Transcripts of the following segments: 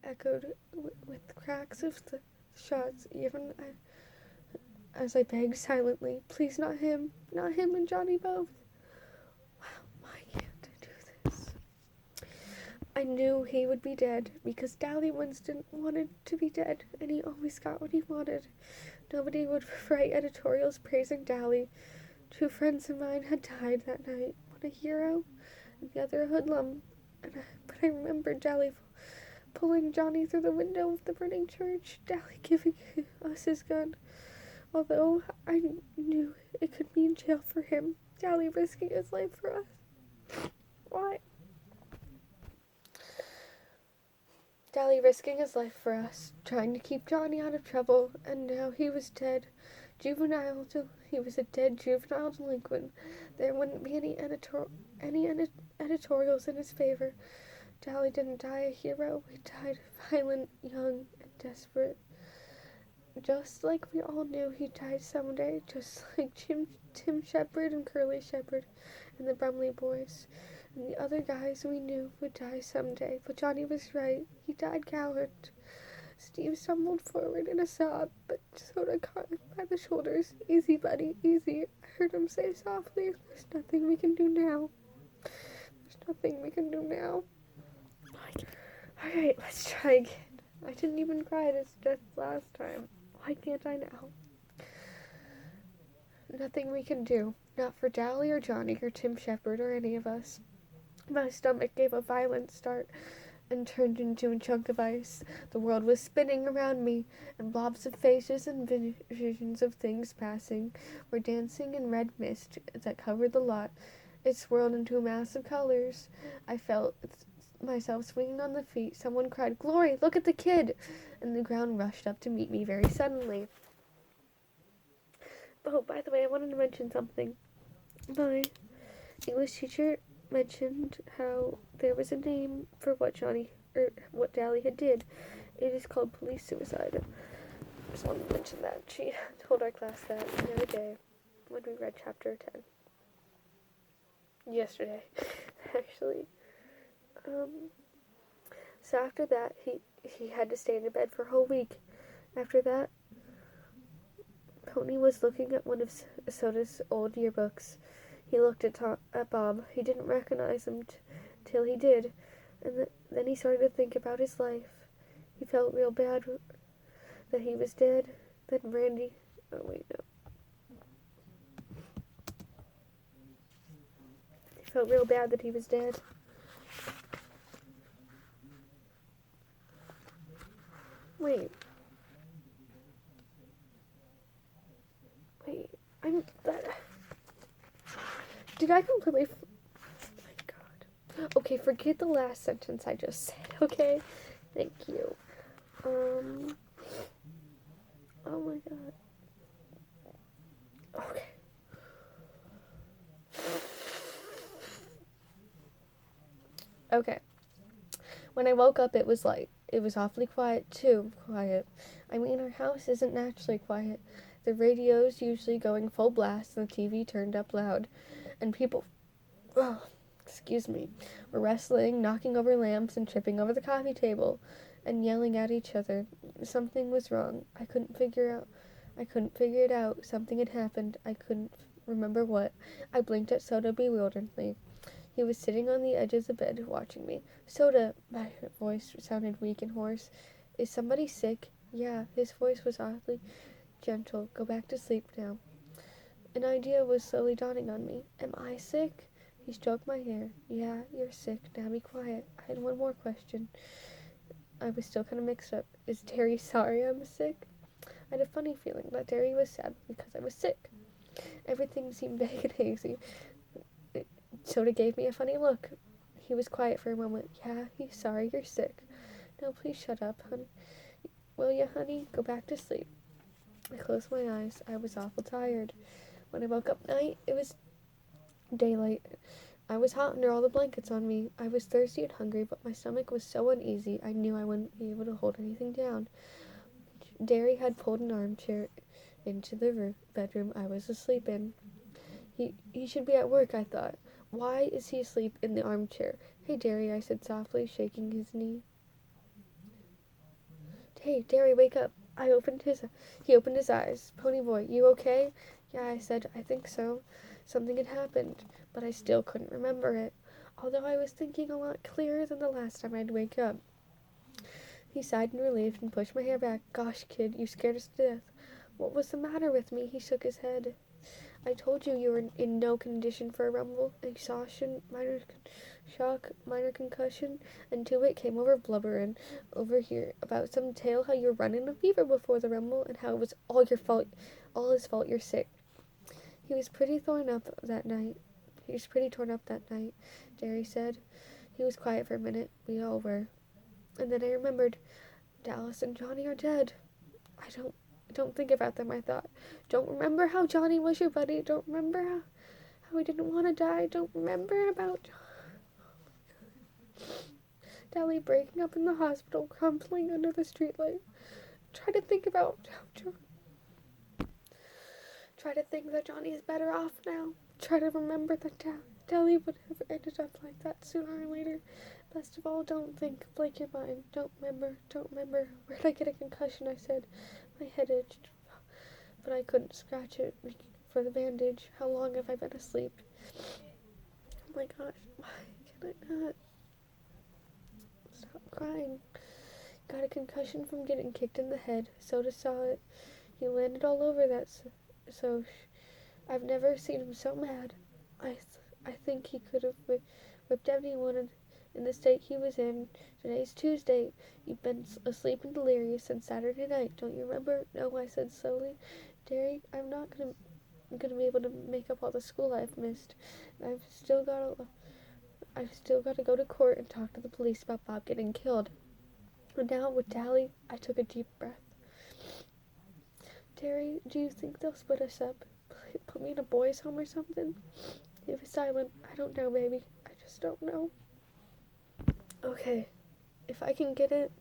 echoed with the cracks of the shots, even as I begged silently, please, not him and Johnny both. Why can't I do this? I knew he would be dead because Dally Winston wanted to be dead, and he always got what he wanted. Nobody would write editorials praising Dally. 2 friends of mine had died that night, one a hero and the other a hoodlum. But I remembered Dally pulling Johnny through the window of the burning church, Dally giving us his gun. Although I knew it could mean jail for him, Dally risking his life for us. Why? Dally risking his life for us, trying to keep Johnny out of trouble, and now he was dead. He was a dead juvenile delinquent. There wouldn't be any editorials in his favor. Dally didn't die a hero. He died violent, young, and desperate. Just like we all knew he'd die someday, just like Tim Shepard and Curly Shepard and the Brumley boys. And the other guys we knew would die someday, but Johnny was right. He died gallant. Steve stumbled forward in a sob, but Soda caught him by the shoulders. Easy, buddy, easy. I heard him say softly, there's nothing we can do now. There's nothing we can do now. Alright, let's try again. I didn't even cry this just last time. Why can't I now? Nothing we can do. Not for Dally or Johnny or Tim Shepard or any of us. My stomach gave a violent start and turned into a chunk of ice. The world was spinning around me, and blobs of faces and visions of things passing were dancing in red mist that covered the lot. It swirled into a mass of colors. I felt myself swinging on the feet. Someone cried, "Glory, look at the kid!" And the ground rushed up to meet me very suddenly. Oh, by the way, I wanted to mention something. My English teacher mentioned how there was a name for what what Dally had did. It is called police suicide. I just wanted to mention that. She told our class that the other day when we read chapter 10. Yesterday, actually. So after that, he had to stay in bed for a whole week. After that, Tony was looking at one of Soda's old yearbooks. He looked at Bob. He didn't recognize him till he did, and then he started to think about his life. He felt real bad that he was dead. Then Randy... Oh, wait, no. He felt real bad that he was dead. Wait, I'm... Did I completely... Oh my god. Okay, forget the last sentence I just said, okay? Thank you. Oh my god. Okay. Okay. When I woke up, it was light. It was awfully quiet, too. Quiet. I mean, our house isn't naturally quiet. The radio's usually going full blast and the TV turned up loud. And people... Oh, excuse me. Were wrestling, knocking over lamps, and tripping over the coffee table, and yelling at each other. Something was wrong. I couldn't figure it out. Something had happened. I couldn't remember what. I blinked at Soda bewilderedly. He was sitting on the edge of the bed, watching me. Soda, my voice sounded weak and hoarse. Is somebody sick? Yeah, his voice was oddly gentle. Go back to sleep now. An idea was slowly dawning on me. Am I sick? He stroked my hair. Yeah, you're sick. Now be quiet. I had one more question. I was still kind of mixed up. Is Terry sorry I'm sick? I had a funny feeling that Terry was sad because I was sick. Everything seemed vague and hazy. Soda gave me a funny look. He was quiet for a moment. Yeah, he's sorry you're sick. Now please shut up, honey. Will you, honey? Go back to sleep. I closed my eyes. I was awful tired. When I woke up at night, it was daylight. I was hot under all the blankets on me. I was thirsty and hungry, but my stomach was so uneasy I knew I wouldn't be able to hold anything down. Derry had pulled an armchair into the bedroom I was asleep in. He should be at work, I thought. Why is he asleep in the armchair? Hey, Derry, I said softly, shaking his knee. Hey, Derry, wake up. He opened his eyes. Ponyboy, you okay? Yeah, I said, I think so. Something had happened, but I still couldn't remember it, although I was thinking a lot clearer than the last time I'd wake up. He sighed in relief and pushed my hair back. Gosh, kid, you scared us to death. What was the matter with me? He shook his head. I told you you were in no condition for a rumble. Exhaustion, minor concussion, and to it came over blubbering over here about some tale how you're running a fever before the rumble and how it was all your fault, all his fault you're sick. He was pretty torn up that night. Derry said. He was quiet for a minute. We all were. And then I remembered, Dallas and Johnny are dead. I don't think about them, I thought. Don't remember how Johnny was your buddy. Don't remember how he didn't want to die. Don't remember about Dally breaking up in the hospital, crumpling under the streetlight. Try to think that Johnny is better off now. Try to remember that Dally would have ended up like that sooner or later. Best of all, don't think. Blank your mind. Don't remember. Where'd I get a concussion? I said. My head itched, but I couldn't scratch it for the bandage. How long have I been asleep? Oh my gosh, why can I not stop crying? Got a concussion from getting kicked in the head. Soda saw it. He landed all over that I've never seen him so mad. I think he could have whipped anyone in the state he was in. Today's Tuesday. You've been asleep and delirious since Saturday night. Don't you remember? No, I said slowly. Derry, I'm not gonna be able to make up all the school I've missed. I've still got to go to court and talk to the police about Bob getting killed. And now with Dally, I took a deep breath. Derry, do you think they'll split us up? Put me in a boys' home or something? He was silent. I don't know, baby. I just don't know. Okay, if I can get it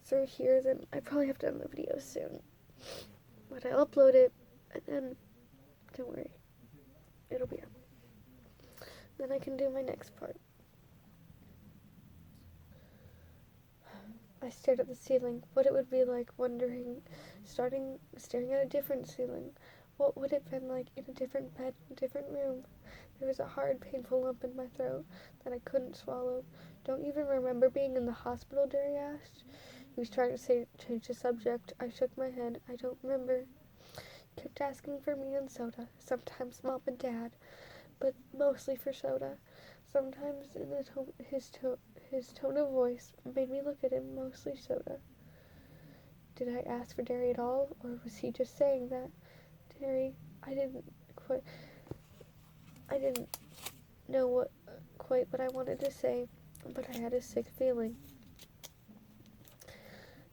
through here, then I probably have to end the video soon. But I'll upload it, and then, don't worry, it'll be up. Then I can do my next part. I stared at the ceiling, what it would be like staring at a different ceiling. What would it have been like in a different bed, a different room? There was a hard, painful lump in my throat that I couldn't swallow. Don't you even remember being in the hospital, Derry asked. He was trying to change the subject. I shook my head. I don't remember. He kept asking for me and soda, sometimes Mom and Dad, but mostly for soda. Sometimes in his tone of voice made me look at him, mostly soda. Did I ask for Derry at all, or was he just saying that? Derry, I didn't know quite what I wanted to say, but I had a sick feeling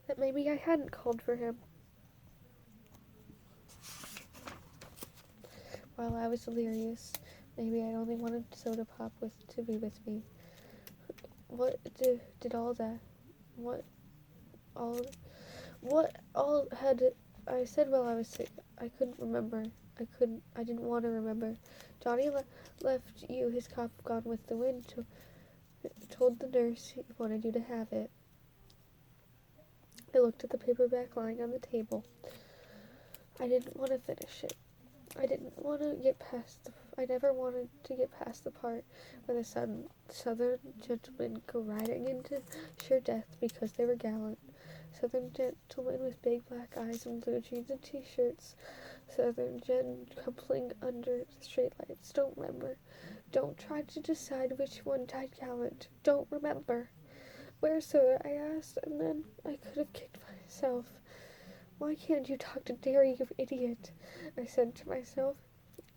that maybe I hadn't called for him. While I was delirious, maybe I only wanted Soda Pop to be with me. What did all that? What all had I said while I was sick? I couldn't remember. I didn't want to remember. Johnny left you his cough gone with the wind. Told the nurse he wanted you to have it. I looked at the paperback lying on the table. I didn't want to finish it. I never wanted to get past the part where the southern gentlemen go riding into sure death because they were gallant. Southern gentlemen with big black eyes and blue jeans and t-shirts. Southern gen coupling under the streetlights. Don't remember. Don't try to decide which one died gallant. Don't remember. Where's Soda? I asked, and then I could have kicked myself. Why can't you talk to Derry, you idiot? I said to myself.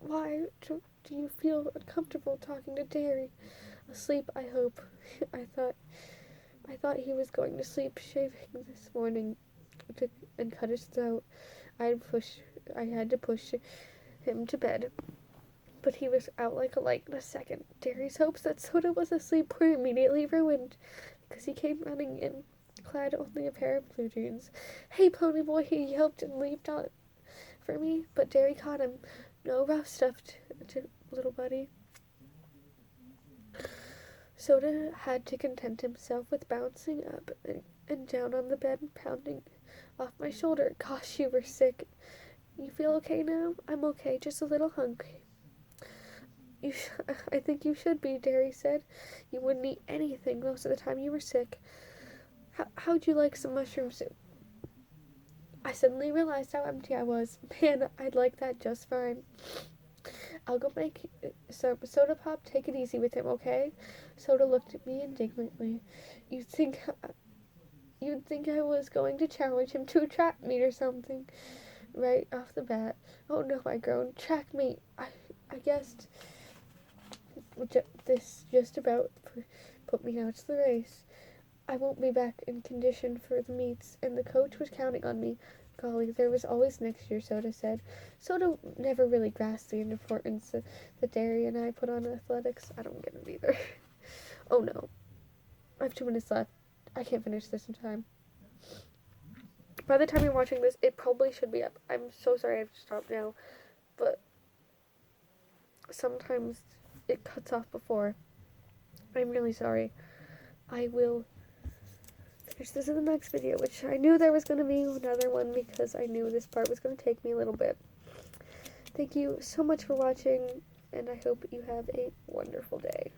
Why do you feel uncomfortable talking to Derry? Asleep, I hope. I thought he was going to sleep shaving this morning and cut his throat. I had to push him to bed, but he was out like a light in a second. Derry's hopes that Soda was asleep were immediately ruined because he came running in, clad only a pair of blue jeans. Hey, Ponyboy, he yelped and leaped on for me, but Derry caught him. No rough stuff, little buddy. Soda had to content himself with bouncing up and down on the bed and pounding off my shoulder. Gosh, you were sick. You feel okay now? I'm okay, just a little hungry. I think you should be, Derry said. You wouldn't eat anything most of the time you were sick. How'd you like some mushroom soup? I suddenly realized how empty I was. Man, I'd like that just fine. I'll go make some soda pop. Take it easy with him, okay? Soda looked at me indignantly. You'd think I was going to challenge him to a track meet or something, right off the bat. Oh no, I groaned. Track meet. I guessed this just about put me out to the race. I won't be back in condition for the meets, and the coach was counting on me. Golly, there was always next year, Soda said. Soda never really grasped the importance that Derry and I put on athletics. I don't get it either. Oh no. I have 2 minutes left. I can't finish this in time. By the time you're watching this, it probably should be up. I'm so sorry I have to stop now, but sometimes it cuts off before. I'm really sorry. I will finish this in the next video, which I knew there was going to be another one because I knew this part was going to take me a little bit. Thank you so much for watching, and I hope you have a wonderful day.